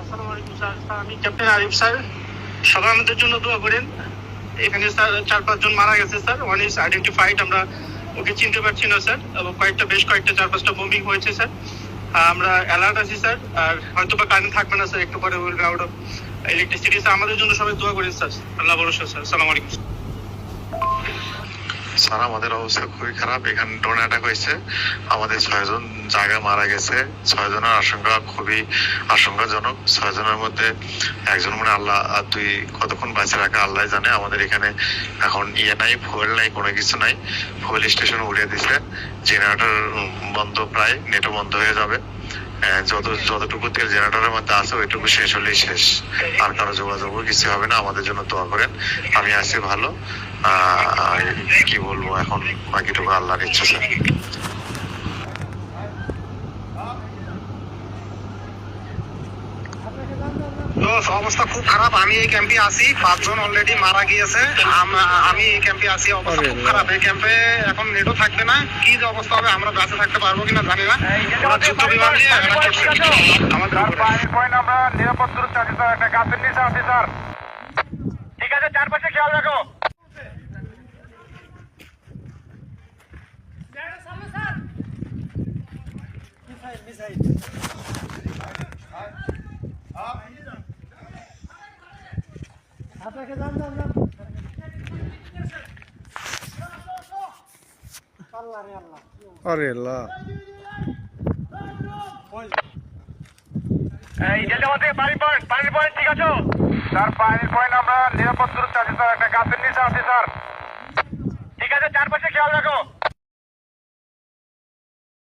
আসসালামু আলাইকুম স্যার। আমি ক্যাপ্টেন আরিফ স্যার। সবাই আমাদের জন্য দোয়া করেন। এখানে স্যার 4-5 জন মারা গেছে স্যার। One is identified. আমরা ওকে চিনতে পারছি না স্যার, এবং বেশ কয়েকটা 4-5টা বোমিং হয়েছে স্যার। আমরা অ্যালার্ট আছি স্যার। আর হয়তো বা কারেন্ট থাকবে না স্যার, একটু পরে will be out of electricity sir. আমাদের জন্য সবাই দোয়া করেন স্যার। আল্লাহ ভরসা স্যার। আসসালামু আলাইকুম স্যার। আমাদের অবস্থা খুবই খারাপ। এখানে ড্রোন অ্যাটাক হয়েছে, আমাদের 6 জন জায়গা মারা গেছে। 6 জনের আশঙ্কা খুবই আশঙ্কাজনক। 6 জনের মধ্যে একজন মানে আল্লাহ, আর তুই কতক্ষণ বাঁচে রাখা আল্লাহ জানে। আমাদের এখানে এখন নাই, ফুয়েল নাই, কোনো কিছু নাই। ফুয়েল স্টেশন উড়িয়ে দিছে, জেনারেটর বন্ধ, প্রায় নেটও বন্ধ হয়ে যাবে। যতটুকু তেল জেনারেটরের মধ্যে আছে ওইটুকু শেষ হলেই শেষ, আর কারো যোগাযোগও কিছু হবে না। আমাদের জন্য দোয়া করেন। আমি আছি ভালো। কি বলবো এখন, বাকিটুকু আল্লাহর ইচ্ছা স্যার। অবস্থা খুব খারাপ। আমি এই ক্যাম্পে আছি, 5 জন অলরেডি মারা গিয়েছে। আমি এই ক্যাম্পে আছি, অবস্থা খুব খারাপ। এই ক্যাম্পে এখন নেটও থাকবে না। কি যে অবস্থা হবে, আমরা বেঁচে থাকতে পারবো কিনা জানি না। ওরা যুদ্ধ বিমান দিয়ে অ্যাটাক করছে আমাদের উপরে। আমরা নিরাপদ দূরত্বে আছি স্যার, একটা গাছের নিচে আছি স্যার। ঠিক আছে, চারপাশে খেয়াল রাখো। আরে আল্লাহ, এই জেলটা থেকে পানির পয়েন্ট ঠিক আছে স্যার? পানির পয়েন্ট আমরা নিরাপদ দূরত্বে আছি স্যার, একটা গাছের নিচে আছি স্যার। ঠিক আছে, চারপাশে খেয়াল রাখো।